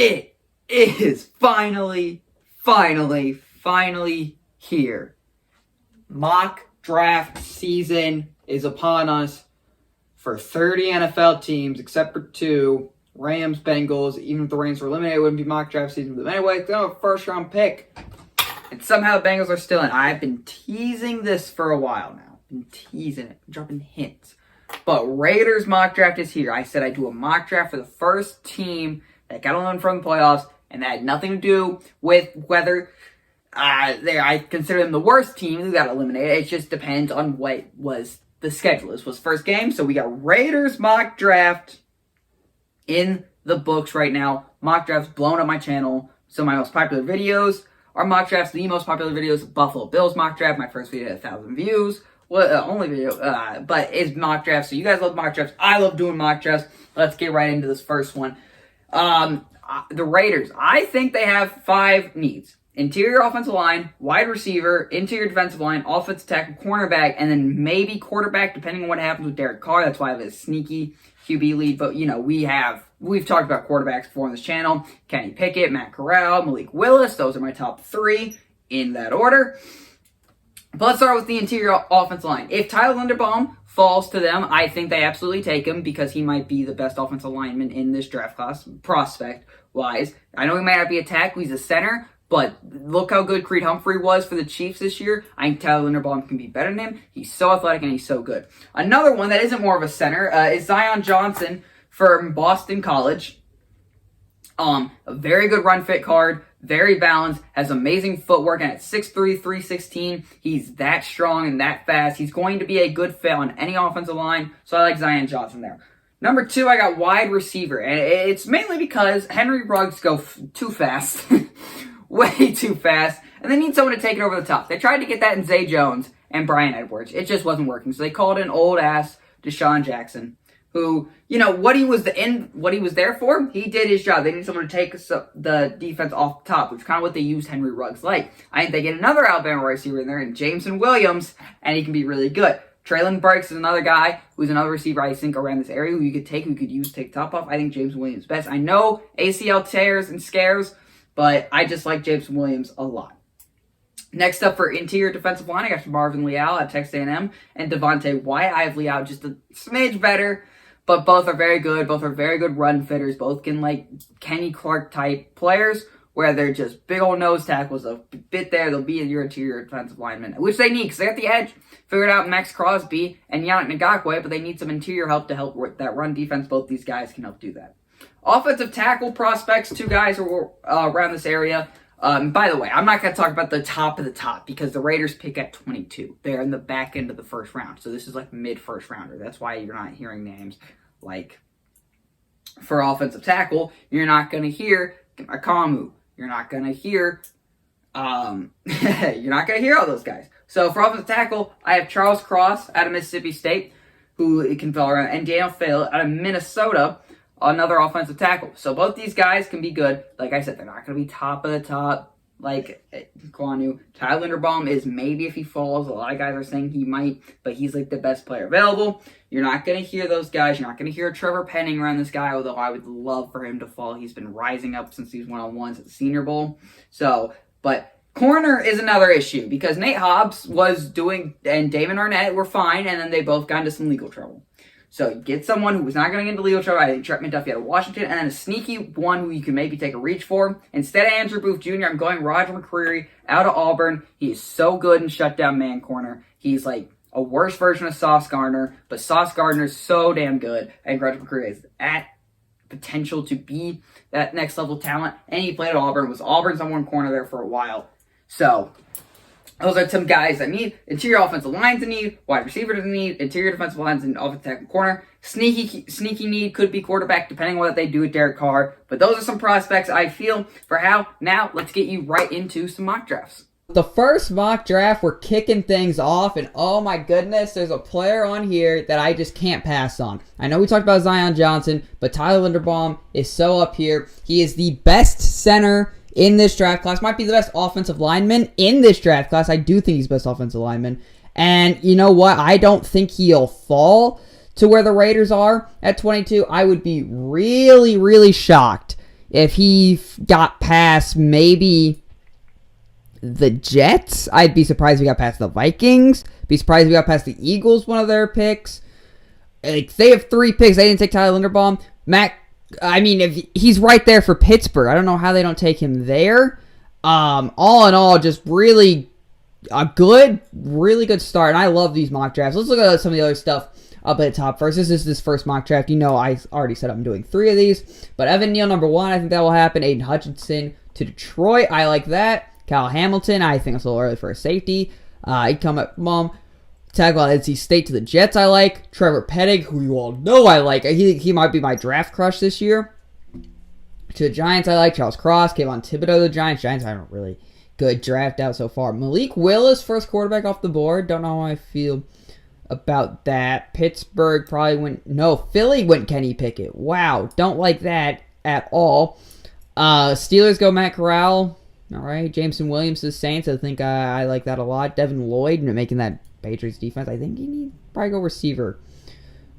It is finally here. Mock draft season is upon us for 30 NFL teams, except for 2, Rams, Bengals. Even if the Rams were eliminated, it wouldn't be mock draft season. But anyway, it's a first-round pick. And somehow the Bengals are still in. I've been teasing this for a while now. Been teasing it, dropping hints. But Raiders mock draft is here. I said I'd do a mock draft for the first team that got eliminated from the playoffs, and that had nothing to do with whether I consider them the worst team who got eliminated. It just depends on what was the schedule. This was first game, so we got Raiders mock draft in the books right now. Mock drafts blowing up my channel. Some of my most popular videos are mock drafts. The most popular videos, Buffalo Bills mock draft. My first video had 1,000 views. Well, only video, but it's mock drafts. So you guys love mock drafts. I love doing mock drafts. Let's get right into this first one. The Raiders, I think they have 5 needs. Interior offensive line, wide receiver, interior defensive line, offensive tackle, cornerback, and then maybe quarterback, depending on what happens with Derek Carr. That's why I have a sneaky QB lead. But, you know, we've talked about quarterbacks before on this channel. Kenny Pickett, Matt Corral, Malik Willis. Those are my top 3 in that order. But let's start with the interior offensive line. If Tyler Linderbaum falls to them, I think they absolutely take him because he might be the best offensive lineman in this draft class, prospect-wise. I know he might not be a tackle, he's a center, but look how good Creed Humphrey was for the Chiefs this year. I think Tyler Linderbaum can be better than him. He's so athletic and he's so good. Another one that isn't more of a center is Zion Johnson from Boston College. A very good run fit card, very balanced, has amazing footwork, and at 6'3", 316, he's that strong and that fast. He's going to be a good fit on any offensive line, so I like Zion Johnson there. Number 2, I got wide receiver, and it's mainly because Henry Ruggs go too fast, way too fast, and they need someone to take it over the top. They tried to get that in Zay Jones and Bryan Edwards. It just wasn't working, so they called in old-ass Deshaun Jackson, who, you know, what he was there for, he did his job. They need someone to take the defense off the top, which is kind of what they used Henry Ruggs like. I think they get another Alabama receiver in there, and Jameson Williams, and he can be really good. Traylon Burks is another guy who's another receiver I think around this area who you could take, who you could use to take top off. I think Jameson Williams is best. I know ACL tears and scares, but I just like Jameson Williams a lot. Next up for interior defensive line, I got Marvin Leal at Texas A&M and Devontae Wyatt. I have Leal just a smidge better, but both are very good. Both are very good run fitters. Both can, like, Kenny Clark type players where they're just big old nose tackles. They'll fit there. They'll be your interior defensive linemen, which they need because they got the edge. Figured out Max Crosby and Yannick Ngakoue, but they need some interior help to help with that run defense. Both these guys can help do that. Offensive tackle prospects, 2 guys who are around this area. By the way, I'm not going to talk about the top of the top because the Raiders pick at 22. They're in the back end of the first round. So this is like mid-first rounder. That's why you're not hearing names like for offensive tackle. You're not going to hear Akamu. You're not going to hear you're not going to hear all those guys. So for offensive tackle, I have Charles Cross out of Mississippi State, who can fill around, and Daniel Fail out of Minnesota, another offensive tackle. So both these guys can be good. Like I said, they're not going to be top of the top like Kwanu. Tyler Linderbaum is maybe if he falls. A lot of guys are saying he might, but he's like the best player available. You're not going to hear those guys. You're not going to hear Trevor Penning around this guy, although I would love for him to fall. He's been rising up since these one-on-ones at the Senior Bowl. So, but corner is another issue because Nate Hobbs was doing, and Damon Arnett were fine, and then they both got into some legal trouble. So get someone who was not going to get into legal trouble. I think Trent McDuffie out of Washington, and then a sneaky one who you can maybe take a reach for. Instead of Andrew Booth Jr., I'm going Roger McCreary out of Auburn. He is so good in shutdown man corner. He's like a worse version of Sauce Gardner, but Sauce Gardner is so damn good. I think Roger McCreary has at potential to be that next level talent, and he played at Auburn. Was Auburn's number 1 corner there for a while. So those are some guys that need interior offensive lines in need, wide receivers in need, interior defensive lines and offensive tackle corner. Sneaky need could be quarterback, depending on what they do with Derek Carr. But those are some prospects I feel for how. Now, let's get you right into some mock drafts. The first mock draft, we're kicking things off, and oh my goodness, there's a player on here that I just can't pass on. I know we talked about Zion Johnson, but Tyler Linderbaum is so up here. He is the best center in this draft class. Might be the best offensive lineman in this draft class. I do think he's best offensive lineman. And you know what? I don't think he'll fall to where the Raiders are at 22. I would be really, really shocked if he got past maybe the Jets, I'd be surprised if he got past the Vikings. Be surprised if he got past the Eagles, one of their picks. Like, they have 3 picks. They didn't take Tyler Linderbaum. If he's right there for Pittsburgh. I don't know how they don't take him there. All in all, just really good start. And I love these mock drafts. Let's look at some of the other stuff up at the top first. This is this first mock draft. You know, I already said I'm doing 3 of these. But Evan Neal, number 1, I think that will happen. Aiden Hutchinson to Detroit. I like that. Kyle Hamilton, I think it's a little early for a safety. He'd come up tackle at NC State to the Jets, I like. Trevor Pettig, who you all know I like. He might be my draft crush this year. To the Giants, I like. Charles Cross, Kayvon Thibodeau to the Giants. Giants have a really good draft out so far. Malik Willis, first quarterback off the board. Don't know how I feel about that. Pittsburgh probably went... No, Philly went Kenny Pickett. Wow, don't like that at all. Steelers go Matt Corral. All right, Jameson Williams to the Saints. I think I like that a lot. Devin Lloyd making that Patriots defense. I think you need probably go receiver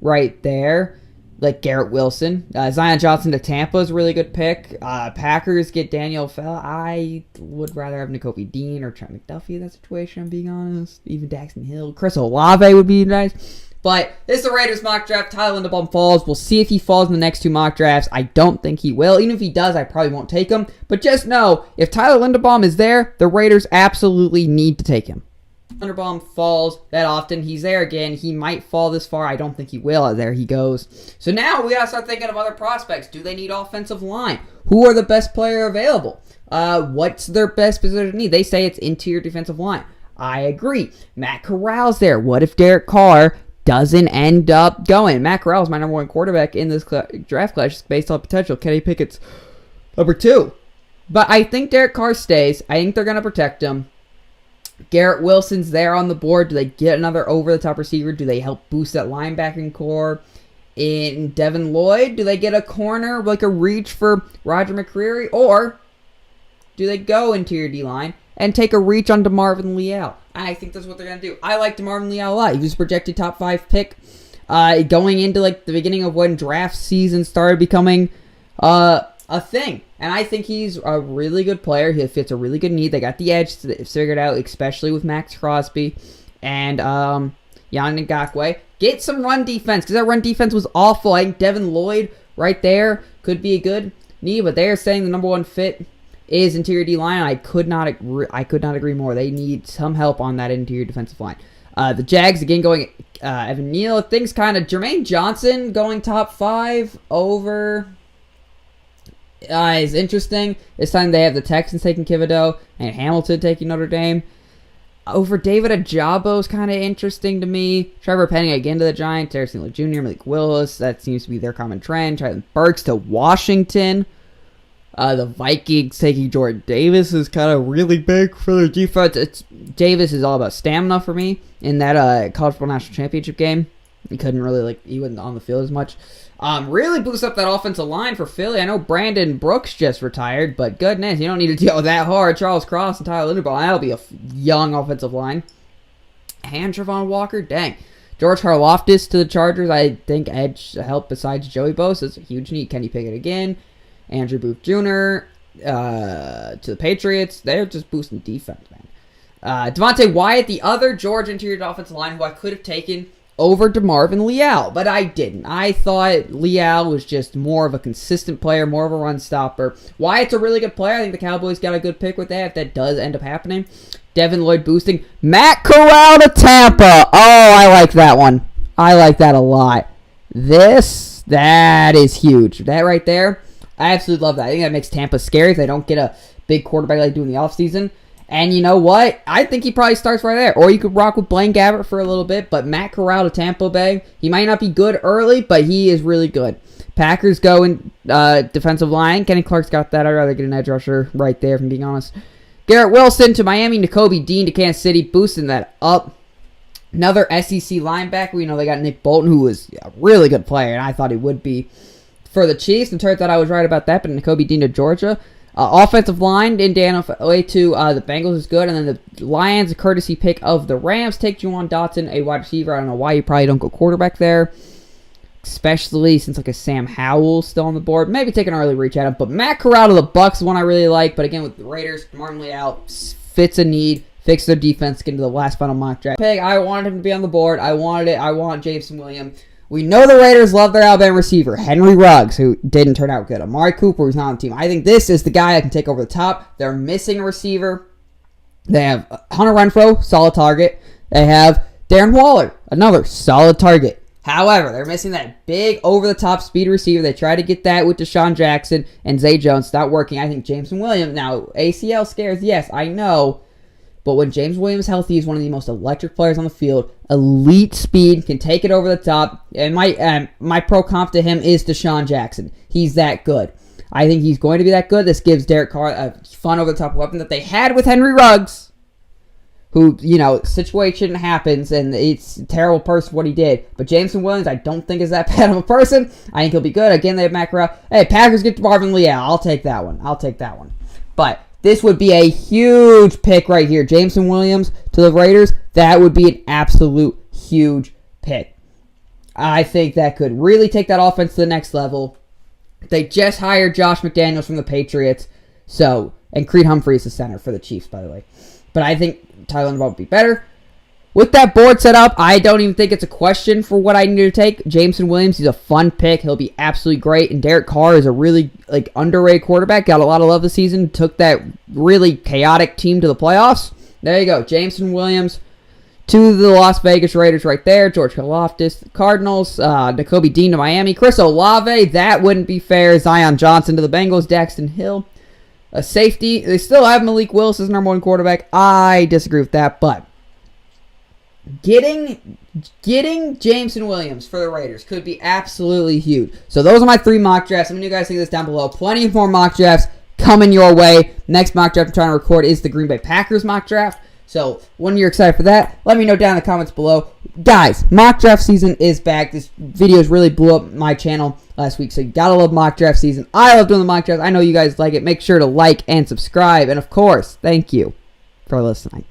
right there. Like Garrett Wilson. Zion Johnson to Tampa is a really good pick. Packers get Daniel Fell. I would rather have Nakobe Dean or Trent McDuffie in that situation, I'm being honest. Even Daxton Hill. Chris Olave would be nice. But this is the Raiders mock draft. Tyler Linderbaum falls. We'll see if he falls in the next 2 mock drafts. I don't think he will. Even if he does, I probably won't take him. But just know, if Tyler Linderbaum is there, the Raiders absolutely need to take him. Linderbaum falls that often. He's there again. He might fall this far. I don't think he will. There he goes. So now we got to start thinking of other prospects. Do they need offensive line? Who are the best player available? What's their best position need? They say it's interior defensive line. I agree. Matt Corral's there. What if Derek Carr doesn't end up going? Matt Corral is my number 1 quarterback in this draft class based on potential. Kenny Pickett's number 2. But I think Derek Carr stays. I think they're going to protect him. Garrett Wilson's there on the board. Do they get another over-the-top receiver? Do they help boost that linebacking core? In Devin Lloyd, do they get a corner, like a reach for Roger McCreary? Or do they go interior D-line and take a reach on DeMarvin Leal? I think that's what they're going to do. I like DeMarvin Leal a lot. He was a projected top 5 pick going into like the beginning of when draft season started becoming a thing. And I think he's a really good player. He fits a really good need. They got the edge figured out, especially with Max Crosby and Yannick Ngakoue. Get some run defense, because that run defense was awful. I think Devin Lloyd right there could be a good need, but they're saying the number 1 fit is interior D-line. I could not agree more. They need some help on that interior defensive line. The Jags, again, going Evan Neal. Things kind of... Jermaine Johnson going top 5 over... is interesting. This time they have the Texans taking Thibodeau and Hamilton taking Notre Dame. Over David Ajabo is kind of interesting to me. Trevor Penning again to the Giants. Terrence Steele Jr., Malik Willis. That seems to be their common trend. Traylon Burks to Washington. The Vikings taking Jordan Davis is kind of really big for their defense. Davis is all about stamina for me in that college football national championship game. He wasn't on the field as much. Really boost up that offensive line for Philly. I know Brandon Brooks just retired, but goodness, you don't need to deal with that hard. Charles Cross and Tyler Linderbaum, that'll be a young offensive line. And Trevon Walker, dang. George Karlaftis to the Chargers, I think edge help besides Joey Bosa is a huge need. Kenny Pickett again. Andrew Booth Jr. To the Patriots. They're just boosting defense, man. Devontae Wyatt, the other Georgia interior offensive line who I could have taken over DeMarvin Leal, but I didn't. I thought Leal was just more of a consistent player, more of a run stopper. Wyatt's a really good player. I think the Cowboys got a good pick with that if that does end up happening. Devin Lloyd boosting. Matt Corral to Tampa. Oh, I like that one. I like that a lot. That is huge. That right there, I absolutely love that. I think that makes Tampa scary if they don't get a big quarterback like they do in the offseason. And you know what? I think he probably starts right there. Or you could rock with Blaine Gabbert for a little bit. But Matt Corral to Tampa Bay. He might not be good early, but he is really good. Packers go in defensive line. Kenny Clark's got that. I'd rather get an edge rusher right there, if I'm being honest. Garrett Wilson to Miami. Nakobe Dean to Kansas City. Boosting that up. Another SEC linebacker. We know they got Nick Bolton, who was a really good player. And I thought he would be for the Chiefs. And turns out I was right about that. But Nakobe Dean to Georgia. Offensive line, Indiana away to the Bengals is good. And then the Lions, a courtesy pick of the Rams, take Juwan Dotson, a wide receiver. I don't know why you probably don't go quarterback there. especially since like a Sam Howell's still on the board. Maybe take an early reach at him. But Matt Corral to the Bucks is one I really like. But again, with the Raiders, marginally out, fits a need, fix their defense, get into the last final mock draft. Pick, I wanted him to be on the board. I wanted it. I want Jameson Williams. We know the Raiders love their Alabama receiver, Henry Ruggs, who didn't turn out good. Amari Cooper, who's not on the team. I think this is the guy that can take over the top. They're missing a receiver. They have Hunter Renfrow, solid target. They have Darren Waller, another solid target. However, they're missing that big over-the-top speed receiver. They tried to get that with Deshaun Jackson and Zay Jones. It's not working. I think Jameson Williams, now ACL scares, yes, I know. But when James Williams is healthy, he's one of the most electric players on the field. Elite speed, can take it over the top. And my pro comp to him is Deshaun Jackson. He's that good. I think he's going to be that good. This gives Derek Carr a fun over-the-top weapon that they had with Henry Ruggs, who, situation happens, and it's a terrible person what he did. But Jameson Williams, I don't think is that bad of a person. I think he'll be good. Again, they have Matt Corral. Hey, Packers get Marvin Lee. Yeah, I'll take that one. But this would be a huge pick right here. Jameson Williams to the Raiders, that would be an absolute huge pick. I think that could really take that offense to the next level. They just hired Josh McDaniels from the Patriots. And Creed Humphrey is the center for the Chiefs, by the way. But I think Tyler Linderbaum would be better. With that board set up, I don't even think it's a question for what I need to take. Jameson Williams, he's a fun pick. He'll be absolutely great. And Derek Carr is a really underrated quarterback. Got a lot of love this season. Took that really chaotic team to the playoffs. There you go. Jameson Williams to the Las Vegas Raiders right there. George Karlaftis, the Cardinals. Nakobe Dean to Miami. Chris Olave, that wouldn't be fair. Zion Johnson to the Bengals. Daxton Hill. A safety. They still have Malik Willis as number one quarterback. I disagree with that, but getting Jameson Williams for the Raiders could be absolutely huge. So those are my 3 mock drafts. Let me know you guys think of this down below. Plenty more mock drafts coming your way. Next mock draft I'm trying to record is the Green Bay Packers mock draft. So when you're excited for that, let me know down in the comments below. Guys, mock draft season is back. This video really blew up my channel last week, so you gotta love mock draft season. I love doing the mock drafts. I know you guys like it. Make sure to like and subscribe. And of course, thank you for listening.